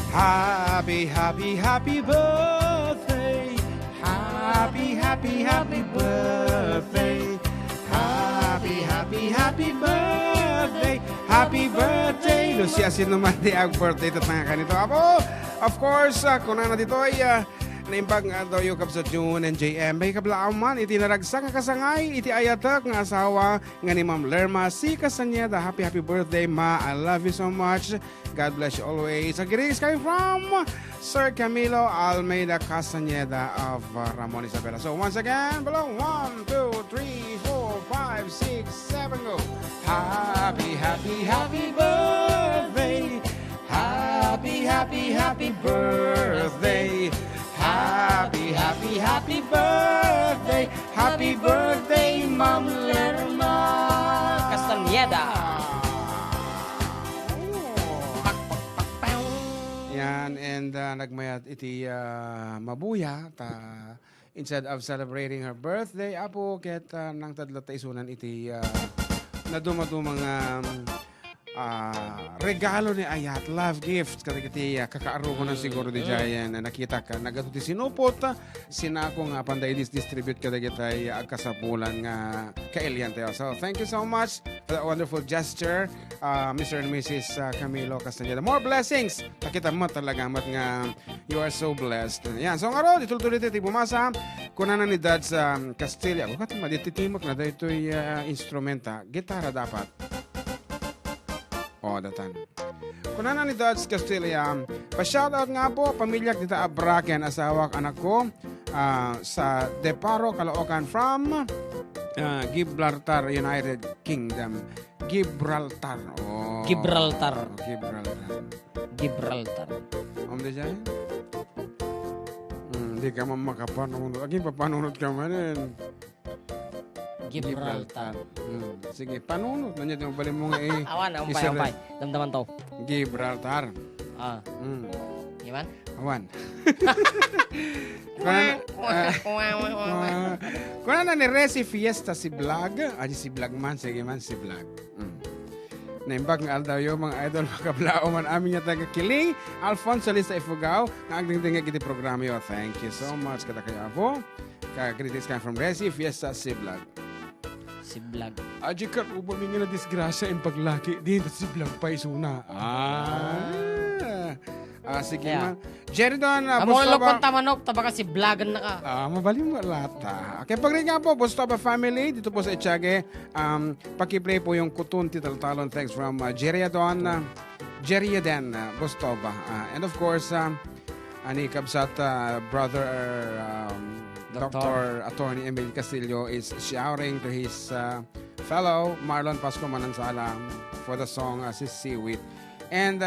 Happy, happy, happy birthday. Happy, happy, happy birthday. Happy, happy, happy birthday. Happy birthday. Lucia, sino man di ang birthday ito nga kanito. Apo, of course, kung na dito ay naimbag nga daw yung kapsa June and JM. May kablaan man, iti naragsak nga kasangay, iti ayatak nga asawa nga ni Ma'am Lerma. Si Kasanyeda, happy, happy birthday, Ma. I love you so much. God bless you always. Ang greetings coming from Sir Camilo Almeida Casanyeda of Ramon Isabela. So once again, below 1, 2, 3, 4, 5, 6, 7, go. Happy, happy, happy birthday. Happy, happy, happy birthday. Happy, happy, happy birthday. Happy birthday, Ma'am Lerma Castañeda. Yan, and nagmayat iti mabuya ta instead of celebrating her birthday, apo ket nang tadlat ta isunan iti naduma-dumang regalo ni Ayat, love gifts kadagiti kakaaru ko ng siguro di jayan nakita ka nagatuti sinupot sinako nga panday distribute kadagiti agkasapulan nga kailian tayo. So thank you so much for that wonderful gesture, Mr. and Mrs. Camilo Castañeda. More blessings. Nakita mo talaga mat nga you are so blessed. Yan, so nga ro dituloy ti bumasa kunana ni Dad sa Castilla. Bukat madititimok na daytoy instrumenta, gitara dapat. Datan. Kunana ni Dodds Castilla, pa-shoutout nga po, pamilya kita Abraken, asawak anak ko, sa Deparo, Caloocan from Gibraltar, United Kingdom. Gibraltar. Gibraltar. Di dyan? Hindi ka makapanunod. Aging papanunod ka manin. Gibraltar. Sige, panunod na niya. Bali mo nga Ampay. Damdaman to. Gibraltar. Iman? Awan. Kuna na ni Resi Fiesta si Vlog. Si Vlog man. Sige man si Vlog. Naimbag nga aldaw yung mga idol makablao man amin niya taga Kiling. Alfonso Lisa Ifugao. Nga agding-ding iti programa yo. Thank you so much. Kata kayo po. Greetings from Resi Fiesta si Vlog. Si Vlog. Aji ka, ubang nga na disgrasya yung paglaki. Di na si Vlog pa isuna. Sige man. Jerry Don, Amolok kong tamanok, tabaga si Vlogan na ka. Mabaling mo lata. Okay, pag rin nga po, Bostaba family, dito po sa Echage, pakiplay po yung Kutun Titaltalon. Thanks from Jerry Don, Bostaba. And of course, ani Kabsat brother, Dr. Attorney Emil Castillo is shouting to his fellow Marlon Pasco Manansala for the song Seaweed. And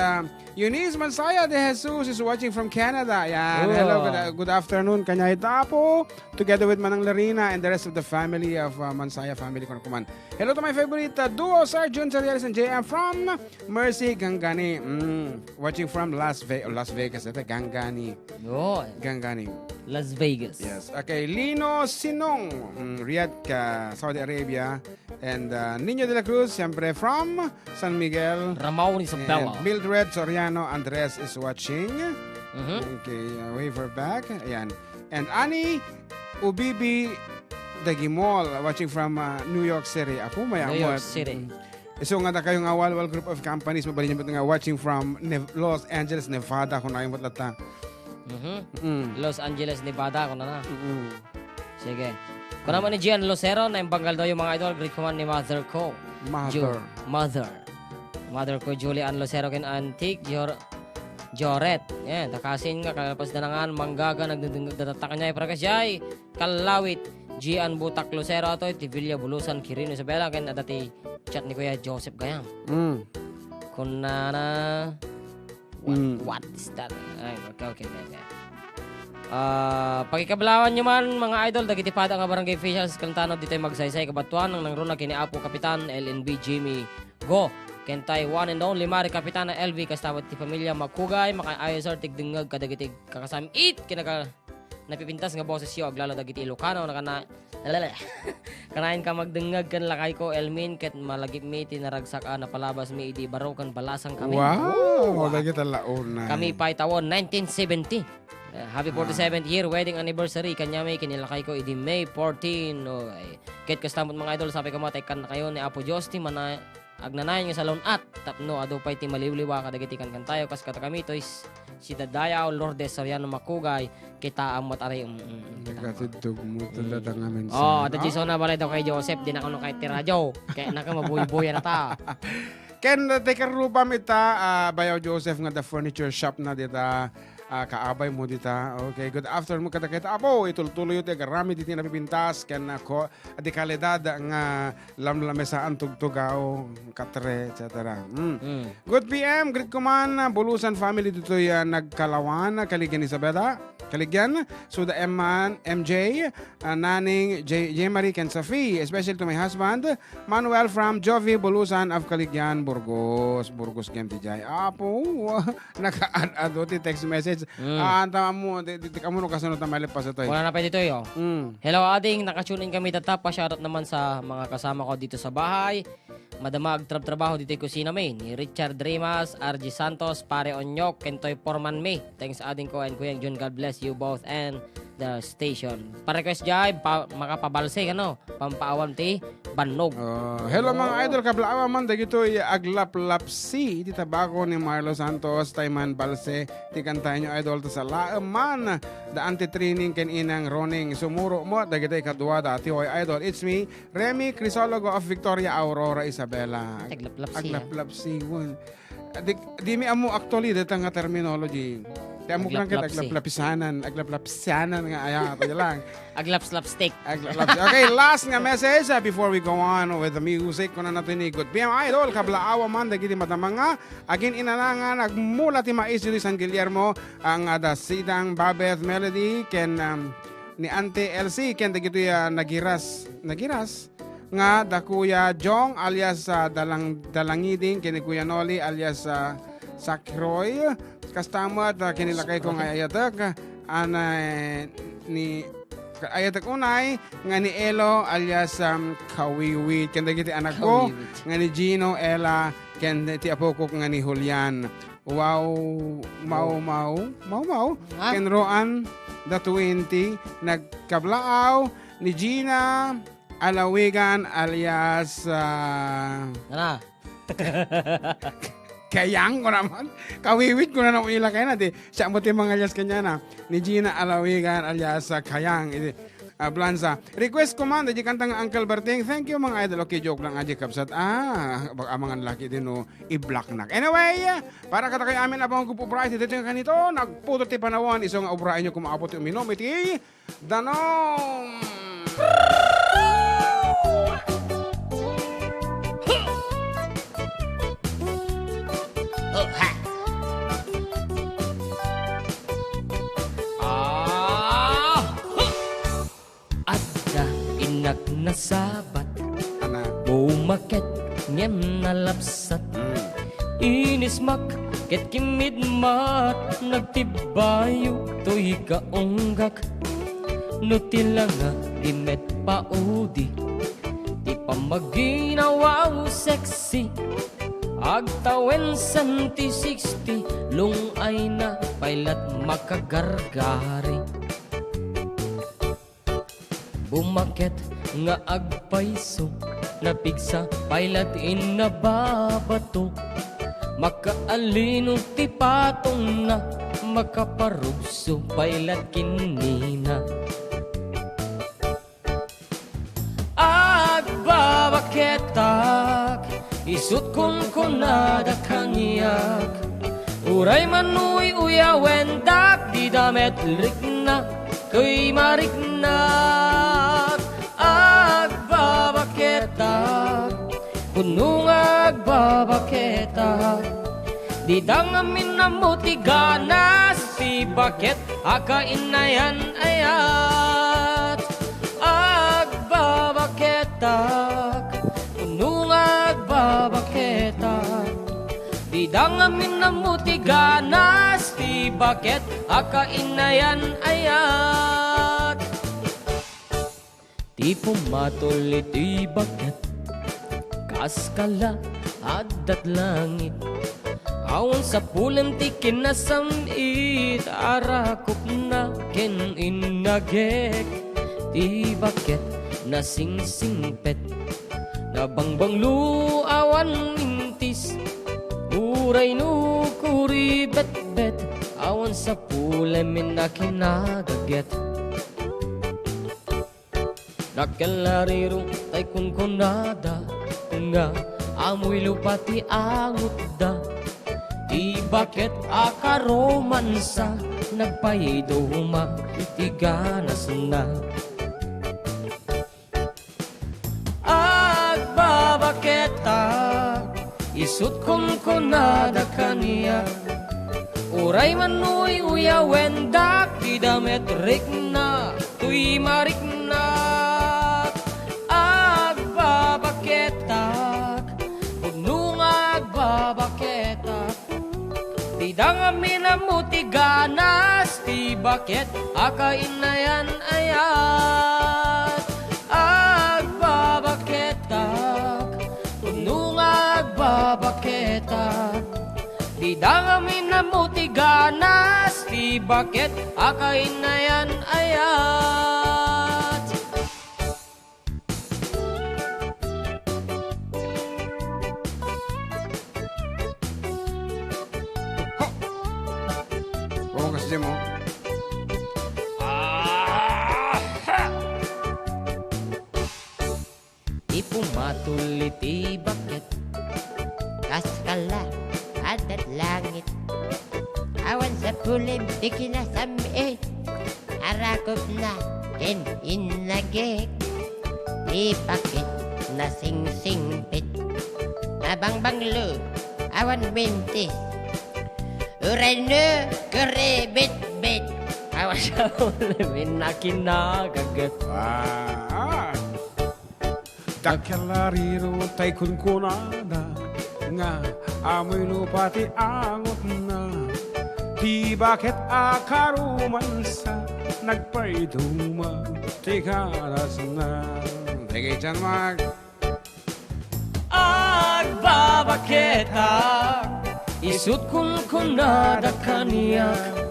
Eunice Mansaya de Jesus is watching from Canada. Yan. Hello, good afternoon. Kanyay Tapo, together with Manang Larina and the rest of the family of Mansaya family. Hello to my favorite duo, Sir Jun Seriales and JM from Mercy, Gangani. Watching from Las Vegas. Ito, Gangani. Gangani. Las Vegas. Yes. Okay, Lino Sinong, Riyadh, Saudi Arabia. And Niño de la Cruz, siyempre from San Miguel. Ramao ni Sabela. Mildred Soriano Andres is watching. Okay, wave her back. Ayan. And Ani Ubibi Dagimol watching from New York City. Ako may New York City. So nga na kayong awal-wal group of companies mabalin niyo nga watching from Los Angeles, Nevada kung naayong matlata. Los Angeles, Nevada kung na. Sige. Kung naman ni Gian Lucero, na imbanggal daw yung mga idol, greet ko man ni Mother ko. Mother ko, Julian Lucero, kin Antique, Joret. Yan, takasin nga, kalapas na nangan, manggaga, nagdadatakan niya, iprakasiyay, kalawit, Gian Butak Lucero, ito, Tivilla Bulusan, Kirino Isabela, kin adati chat ni Kuya Joseph Gayam. Kung na, what is that? Ay, okay. Pagkikablawan nyo man mga idol, dagitipada nga barangay officials Kalantano dito magsaysay kabatuan ng nangruna kini Apo Kapitan LNB Jimmy Go Kentay one and only Mari Kapitan na LV kastawat ti pamilya Makugay maka-ISR tigdingag kadagitig kakasam it kinaga napipintas nga boses yo aglalo dagiti Ilocano na kana kanain ka magdengag kan lakay ko Elmin ket malagip mi tinaragsak na palabas mi idi baro kan balasang kami. Wow, lagi talaon na. Kami pa tawon 1970. Happy 47th year wedding anniversary kanya may kinilakay ko idi May 14. Okay. Ket kastamot mga idol sabi ko matay kan kayo ni Apo Josti man agnanayon nga sa laon at tapno ado pay ti maliliwa kadagiti kan tayo kas kata kami to is si Dadayaw Lourdes Soriano Makugay kita ang matari Katidog mo talaga nga mensahe. Oh, da Jason na balay daw kay Joseph di na kuno kay Tiradyo. Kaya naka mabuy-buya na ta. Ken take rubam ita Bayaw Joseph nga the furniture shop na dita kaabay mo dita. Okay, good afternoon kada kita apo itultuloy ite garami diti napipintas ken ako di kalidad nga lamlamesaan tugtugaw katre etc. Good PM, great kuman Bulusan family dito nagkalawan Kaligyan Isabela Kaligyan Suda Emman MJ Naning J Marie Ken Safi, especially to my husband Manuel from Jovi Bulusan of Kaligyan Burgos game ti jay apo naka-add ti text message. Tama mo, di ka mo kasunod na malipas ito. Wala na pa dito yo. Hello ading, nakatune in kami tata. Pa-shoutout naman sa mga kasama ko dito sa bahay. Madamag trabaho dito yung kusina may. Ni Richard Rimas, RG Santos, Pare Onyok, Kentoy Porman may. Thanks ading ko and Kuyang Jun. God bless you both and the station. Pa-request jay, makapabalse ano, pampaawan ti Banog. Hello mga idol, kablaawa man dagito aglaplapsi iti tabako ni Marlo Santos, Tayman Balse, ti kantahin nyo idol to sa laaman, the anti-training ken inang roning sumuro mo dagito kadua dati oy idol. It's me, Remy Crisologo of Victoria Aurora Isabela. Aglaplapsi. Di mi amo actually dito nga terminology. Kaya mo lang kita aglaplapisanan nga ayan, ito lang. Aglaplapstick. Okay, last nga message before we go on with the music. Kung na natin ni Good PM Idol, kablaawa man, dagiti matamanga, agin inanangan, agmula ti mais dito San Guillermo, ang dasidang Babeth Melody, ken ni Ante LC, ken dagiti nagiras, nga da Kuya Jong alias Dalangiding, ken ni Kuya Noli alias Sakroy, kastamat kinilakay ko nga ayatak ni ayatak unay nga ni Elo alias Kawiwit ken dagiti anak ko nga ni Gino Ella ken ti apo ko nga ni Julian. Wow mau ken Roan the 20 nagkablaaw ni Gina Alawigan alias Kayang ko naman. Kawiwit ko na naman ilakay na. Siya mo mga alias kanya na. Ni Gina Alawigan alias Kayang. Blanza. Request ko man. Di kantang Uncle Berting. Thank you mga idol. Okay, joke lang. Aji kapsat. Baka mga laki din o i-block na. Anyway, para kata kayo amin abang ko po price. Dito yung kanito. Nagputo ti panawan. Isong obrahin nyo kumaapot yung minom. Iti Danom. Adda inak nasabat bumaket ngem nalapsat inismak ket kimidmat nagtibayo toy kaunggak nutilanga imet paudi di pamaginawaw sexy agtawen santi 60 lungay na pailat makagargari bumaket nga agpaiso napigsa pailat inababato makaalino ti patong na makaparugso pailat kinina agbabaketak isut kun kunada kangiyak uray manuy uyawendak di damet rikna kuy mariknak agbabaketak kunung agbabaketak di dangamin na muti ganas ti baket akainayan ayat agbabaketak agbabaketak di dangamin na muti ganas ti baket akainayan ayat. Ti pumatulit ti baket, kaskala addat langit. Awan sa pulam ti kinasamit, arakop na ken inagek. Ti baket na singsingpet, na bangbanglu awan mintis. Uray no kuri bet-bet, awan sa pulam na kinagaget. Nakalariro tay kunkunada, nga amoy lupati angot da. Di bakit akaromansa, nagpaiduma itiganas na. Agbabaketa, isut kunkunada kaniya. Uray manuy uyawendak, di damet rik na, tuy marik na. Agbabaketak, punong agbabaketak. Tidang amin na mutiganas, ti bakit akainayan ayat. Agbabaketak, punong agbabaketak. Tidang amin na mutiganas, ti bakit akainayan ayat. Oo, kasi mo. Di pumatulit ti bakit, Kaskala, adat langit. Awan sa pulim, di kinasamit. Arakop na, ken inagek. Di pakit na sing-singpit. Nabangbanglo, awan mintis. Uray no, kure bit-bit. awan sa pulam na kinagaget. Dakalariro tay kunkunada, nga amoy lupati angot na. Di bakit akarumansa, nagpaiduma tiganas na. Sige dyan mag. Agbabaketak, isut kunkunada kaniyak.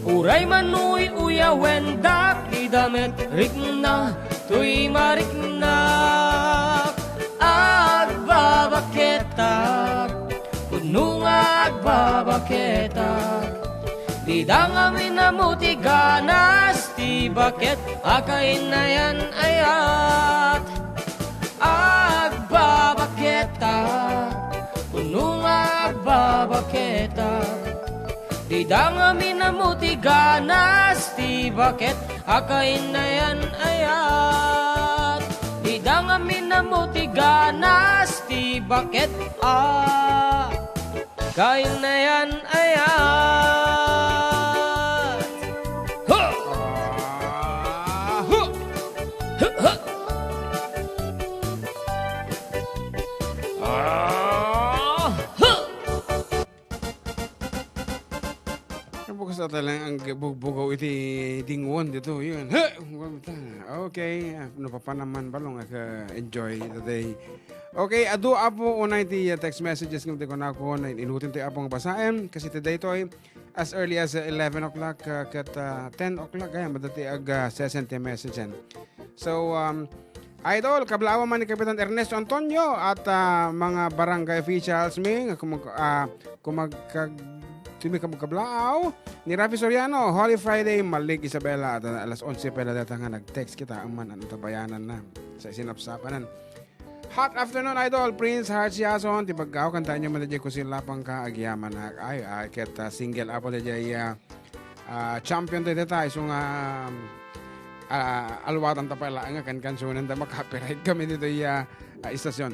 Uray manuy uyawendak, di damet rik na, tuy marik na. Agbabaketak, punong agbabaketak. Di dangami na mutiganas, ti bakit akainayan ayat. Agbabaketak, punong agbabaketak. Di dangami na mutiganas, ti bakit akainayan ayat. Di dangami na mutiganas, ti bakit akainayan ayat. Huh! Huh! Huh! Huh! Huh! Bukas na talang ang bugaw iti dingwon dito. Yun. Okay. Napapanaman balong enjoy the day. Okay, adu apo unay ti text messages ng ko na ako na inutin ti apong basaen kasi today to as early as 11 o'clock kat 10 o'clock kaya madati ag 60 messages. So idol kablawa man ni Kapitan Ernesto Antonio at mga barangay officials mi tumi kablaaw ni Rafi Soriano Holy Friday Malig Isabela at alas 11 pala data nga nag-text kita ang man tabayanan na sa sinapsapanan. Hot afternoon, Idol. Prince Harch Yason. Tipagkaw, kantaan nyo man na ko sila pang kaagyaman. Ay, ket single apo na dyan champion tayo tayo. So nga, alwatan tapala nga kan-kansunan na makapiright kami dito istasyon.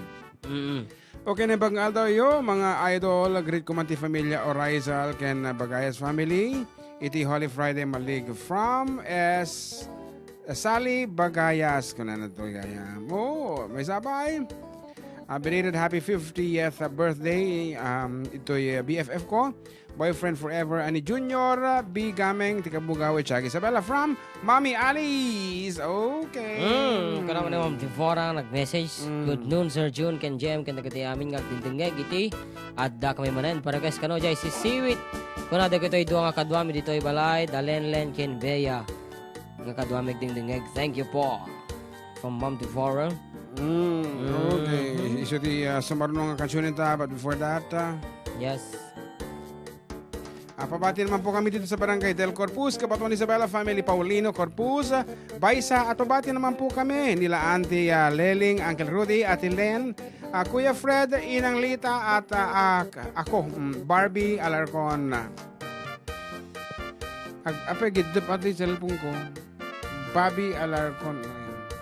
Okay na bang daw yo, mga Idol, great kumanti familia Orizal, ken Bagayas family. Iti Holy Friday Malig from Sally Bagayas. Kung na ito gaya mo, may sabay. Belated happy 50th birthday. Ito'y BFF ko. Boyfriend forever. Ani Junior B. Gameng. Tikabugawe. Chag Isabella from Mommy Alice. Okay. Karama na Ma'am Tivora nag-message. Good noon, Sir June. Ken Jem. Ken nagati amin nga dindingeg. Iti. Adda kami manen. Para guys kano jay si Siwit. Kuna da kito'y duwa nga kadwami dito'y balay. Dalenlen Ken Bea. Nga kadwami dindingeg. Thank you po. From Ma'am Tivora. Okay. Iso di sumarunong ang kansyon nita. But before that, Yes. pabati naman po kami dito sa Barangay Del Corpus, Kapatuan Isabela Family, Paulino Corpus, Baisa, at pabati naman po kami nila Auntie Leling, Uncle Rudy, Ate Len, Kuya Fred, Inang Lita, at ako, Barbie Alarcon. Apagid, pati sa cellphone ko, Bobby Alarcon.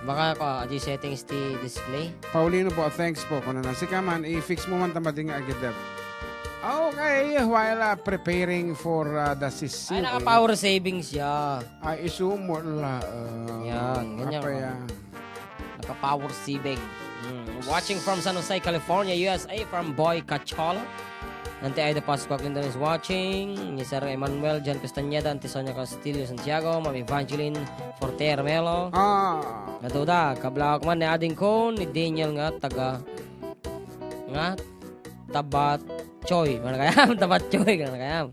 Baka ko, di settings ti display. Paulino po, thanks po. Kung na si Kaman, i-fix mo man tamading agad. Okay, while preparing for the sisi. Ay, naka-power savings siya. Ay, isumo la. Yan, ganyan. Apaya. Naka-power saving. Watching from San Jose, California, USA, from Boy Cachola. Nanti Aida Pascua Clinton is watching. Ni Sir Emmanuel, John Castañeda, Auntie Sonia Castillo, Santiago, Ma'am Evangeline Forter Melo. Natuda, kablawak man ni ading ko, ni Daniel nga, taga Tabat Choy. Mana kayam? Tabat Choy. Mana kayam?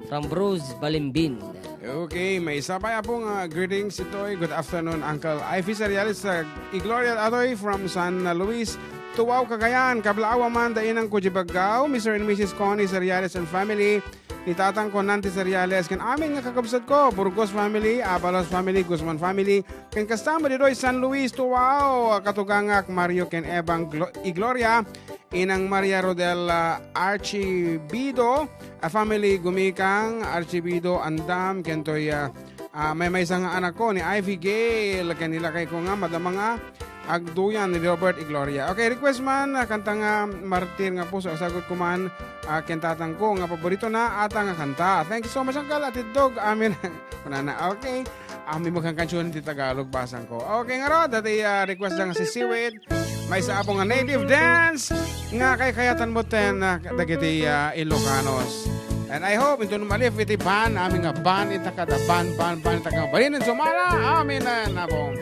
From Bruce Balimbin. Okay, may isa pa pong greetings ito'y. Good afternoon, Uncle Ivy Serialis, Igloria Atoy from San Luis, Tuwaw, Cagayan, Kablaawa man, dainang Kujibagaw, Mr. and Mrs. Connie Serialis and family, ni Tatang Conante Seriales, kan amin nga kakabsat ko, Burgos family, Abalos family, Guzman family, kan kastama dito'y San Luis, Tuwaw, Katugangak, Mario, ken Ebang Igloria, Inang Maria Rodel Archibido, a family Gumikang, Archibido, Andam, kentoy may isang anak ko ni Ivy Gale, kanila kay ko nga, madamang agduyan ni Robert Igloria. Okay, request man, kanta nga Martir nga po, so sagot ko man, kentatang ko, nga paborito na, ata nga kanta. Thank you so much, Uncle, Atid Dog, amin, kunana, okay. Amin mo kang kansyon ti Tagalog, basang ko. Okay nga ro, dati request lang si Siwit, may isa po nga native dance, nga kay kayatan mo ten, dagiti Ilocanos. And I hope, ito numalif, iti ban, amin nga ban, itakada, ban, itakada, balinin sumala, amin na po.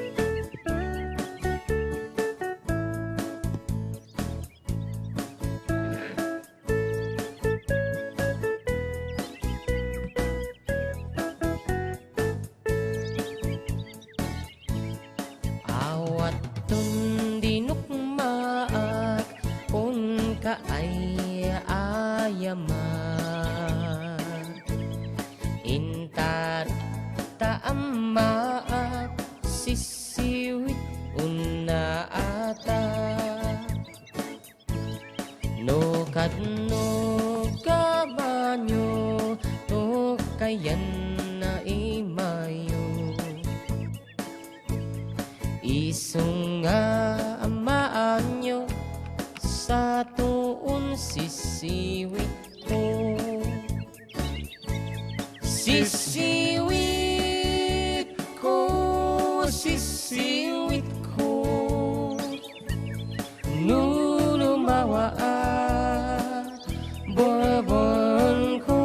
Intar taamaat sisiwit una ata no kadno kabanyo no kayan na imayo isunga amaanyo sa tuon sisiwit ko. Sisiwit ko, nulumawa borbon ko,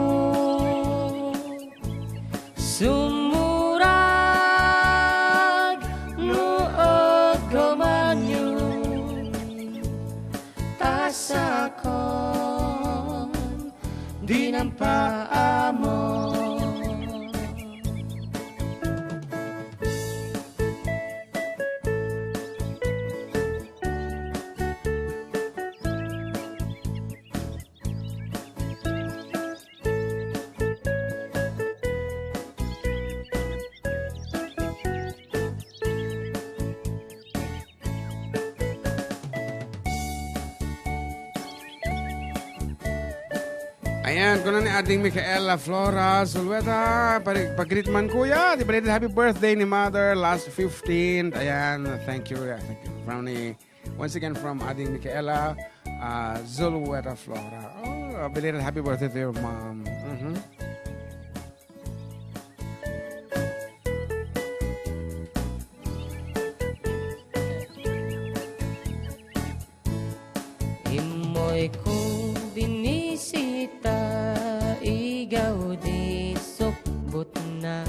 sumurag nuod gomanyo, tasakon, di nampaamo. Ayan, kunan ni ating Micaela Flora Sulweta. Pag-greet man kuya, di belated happy birthday ni mother last 15th. Ayan, thank you. Thank you. Once again from ating Micaela Sulweta Flora. Oh, belated happy birthday to your mom. Ako'y kung binisita, igaw di sukbot na.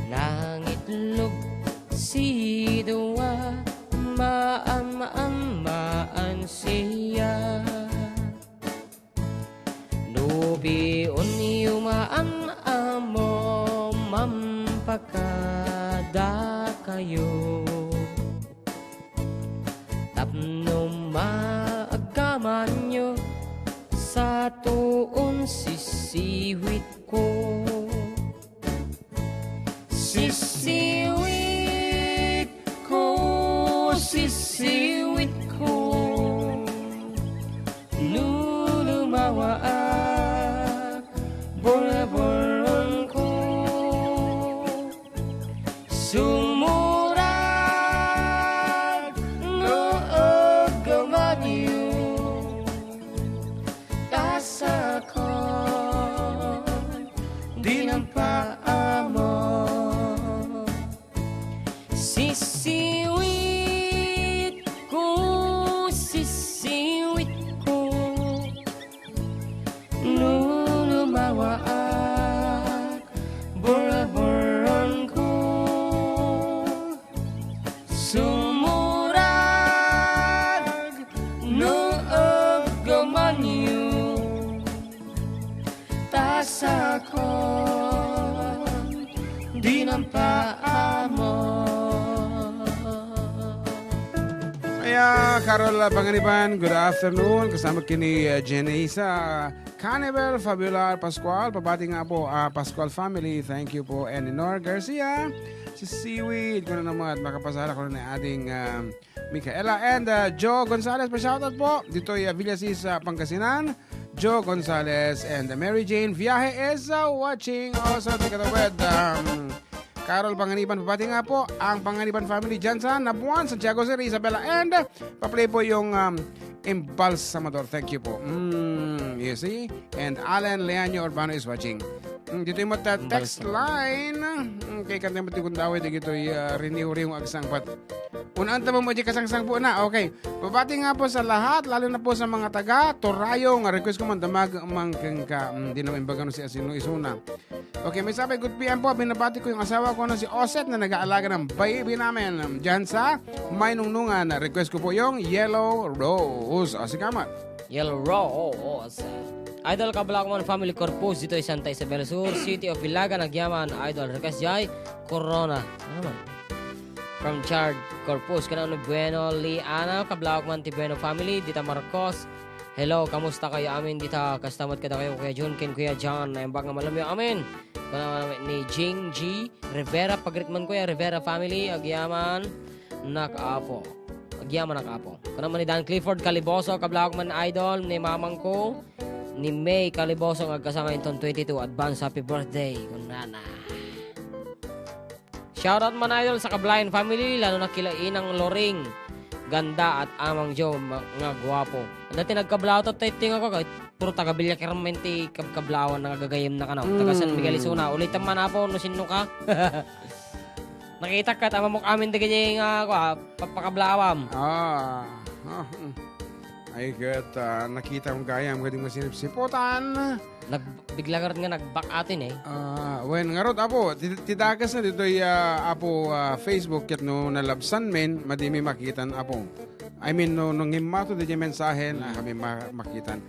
Nangitlog si Dua, maan siya. Nubion yumaan amo, mampakada kayo. Tapno maagaman nyo, sa tuon sisiwit ko. Sisiwit ko, sisiwit ko, lulumawa bora-boron ko. Sumurag noog gamadyo, tasa ko di ng paamo. Sisiwit ko, sisiwit ko, lulumawa bora-boron ko. Sumurag noog gamanyo, tasa ko di ng paamo. Kaya, Carol Panganiban, good afternoon. Kasama kini Jenisa Cannibal, Fabular, Pascual. Pabati nga po, Pascual family. Thank you po. And Nor Garcia, si Seaweed, ko na naman at makapasara ko na ating Micaela. And Joe Gonzalez, pa-shoutout po. Dito Villasis, Pangasinan. Joe Gonzalez and Mary Jane Viaje is watching. Also, tikatawid, Carol Panganiban, pabati nga po ang Panganiban family dyan sa Nabuan, Santiago City, Isabela. And pa-play po yung Embalsamador. Thank you po. You see? And Alan Leaño Urbano is watching. Dito yung text line. Kay kanta mo tikong daway, dito yung rini-uri yung agsang pat. Unaan tamo mo di kasang-sang po na. Okay. Pabati nga po sa lahat, lalo na po sa mga taga Torayo. Nga request ko man damag mangkang ka. Di naman bagano si Asino Isuna. Okay, may sabi, good PM po. Binabati ko yung asawa ko na si Oset na nag-aalaga ng baby namin. Diyan sa Maynungnungan. Request ko po yung Yellow Rose. O, sige, Yellow Rose. Idol Kabalakman Family Corpus dito ay Santa Isabel Sur, City of Vilaga, Nagyaman. Idol request jay Corona. Ano man? From Chard Corpus, kanang Bueno, Liana, Kabalakman ti Bueno Family, Dita Marcos. Hello, kamusta kayo amin dita? Kastamot kada kayo Kuya Jun, ken Kuya John. Naimbag nga malam yung amin. Ni Jing G. Rivera, pagritman Kuya Rivera Family, Agyaman, Nakapo. Agyaman, Nakapo. Kanaman ni Dan Clifford Caliboso, Kabalakman Idol, ni mamang ko. Ni May Caliboso, agkasama inton 22. Advance happy birthday, kunana. Shoutout man Idol sa Kablayan Family, lalo na kila Inang Loring. Ganda at Amang Joe, nga gwapo. Dati nagkablaw to, ting ako, puro taga-bilya kermenti kablawan na gagayim na kanaw. Taga San Miguel Isuna. Ulitan man po, no sino ka? Nakita ka, tama mo amin digay nga ako, papakablawam. Ay, nakita kong gaya, magaling masinip-siputan. Bigla nga rin nga nag-back atin eh. When nga rot, apo, titakas na dito apo Facebook ket no nalabsan men, madimi makitan apo. I mean, no ngimato di mensahen, kami makitan.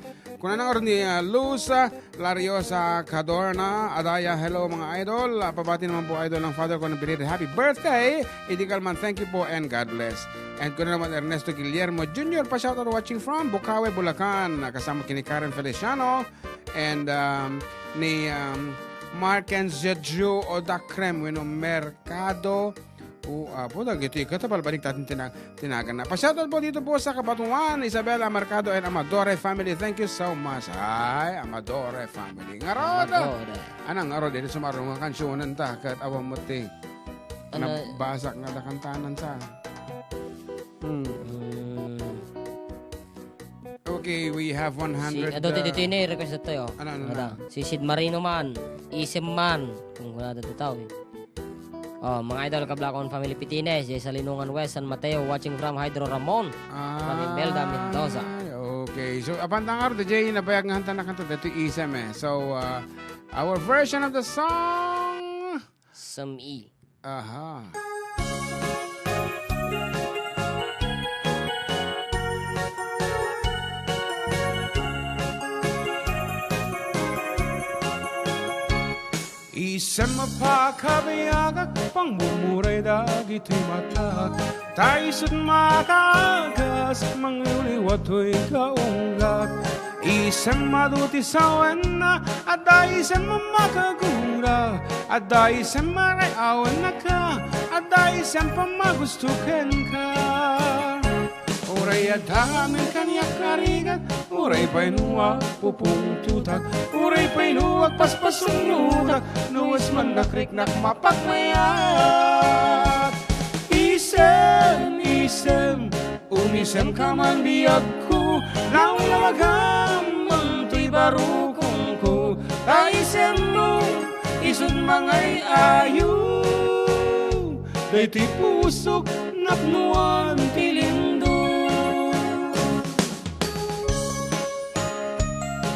Kung na nga rin ni Lusa Lariosa Cadorna, Adaya, hello mga idol. Pabati naman po idol ng father ko ng belated happy birthday. Idikal man, thank you po and God bless. And kung naman Ernesto Guillermo Jr., pa-shoutout watching from Bukawe, Bulacan. Kasama kini Karen Feliciano and ni Markens Jeju Odakrem Wino Mercado. Po dagiti katabal balik natin tinagan na. Pa-shoutout po dito po sa Kabatuan, Isabela Mercado and Amadore family. Thank you so much. Ay, Amadore family. Ngarod. Anang ngarod dito sumarong nga kansyonan ta kat awam mo ti. Nabasak nga da kantanan sa. Okay, we have 100. Ado dito ini request ito yo. Ano? Si Sid Marino man, Isim man, kung wala dito tao. Oh, mga idol, Kablakon Family Pitines, Jay Salinungan West, San Mateo, watching from Hydro Ramon, from Imelda Mendoza. Okay, so apan tangar the Jay napayag nga hanta na kanto dito isem So our version of the song Some E. aha. Isem mapakabiyagak pangmumuray dagito'y matak Taisod makagas mangliwato'y kaunggak Isem maduti sawen na Adda isem mamakagura Adda isem maray awan na ka Adda isem pamagustuken ka Uray adamin kanyak karigat Uray pa'y nuwag pupungtutak Uray pa'y nuwag paspasungnutak Nuwas man nakriknak mapagmayat Isem, isem Umisem ka man biyag ko Laulawagam Manto'y barukong ko Taisem mo Isod mangay ayo Dayto'y pusok Napnuan tilindo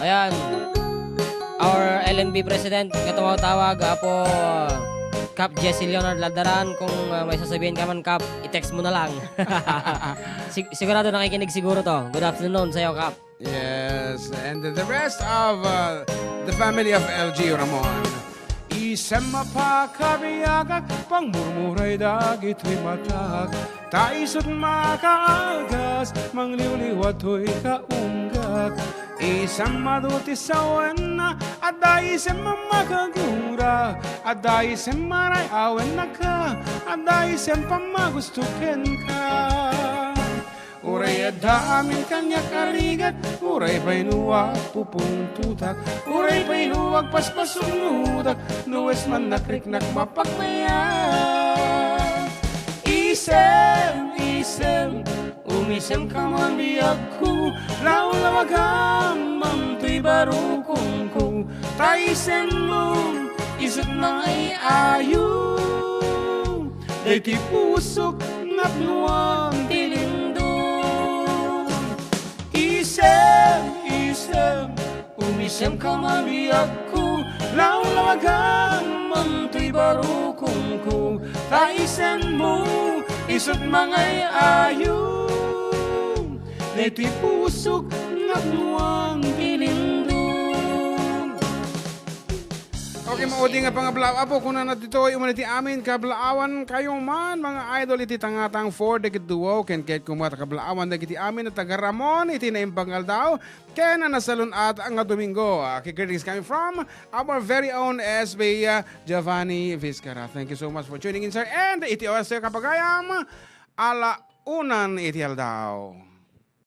Ayan, our LNB President, katumawag po Cap Jesse Leonard Ladaran. Kung may sasabihin ka man, Cap, i-text mo na lang. Sigurado nakikinig siguro to. Good afternoon sa'yo, Cap. Yes, and the rest of the family of LG Ramon. Isem mapakabiyagak pangmurmuray dagito'y matak Taisod makaagas mangliwliwato'y kaunggak Isem maduti sawen na Adda isem mamakagura Adda isem maray awen na ka Adda isem pamagustuken ka Uray adda amin kanyak karigat Uray pa'y nuwag pupungtutak Uray pa'y nuwag paspasungnutak Nuwes man nakriknak mapagmayat Isem, isem Umisem ka man biyag ko Laulawagam Manto'y barukong ko Taisem mo Isot na ay ayo Dayto'y pusok Napnuang tilindo Isem, isem Umisem ka man biyag ko Laulawagam Manto'y barukong ko Taisem mo Isot mangay ayo Dayto'y pusok Napnuang tilindong Okay, maudi nga pangablaw apo kung na dito ay umaniti amin kablaawan kayo man mga idol iti tangatang 4 dagit duo ken ket kumata kablaawan dagiti amin at taga Ramon iti naimbangal daw ken na nasalun at ang Domingo. Greetings coming from our very own SB Giovanni Vizcara. Thank you so much for tuning in sir and iti oras kapagayam ala unan iti aldaw.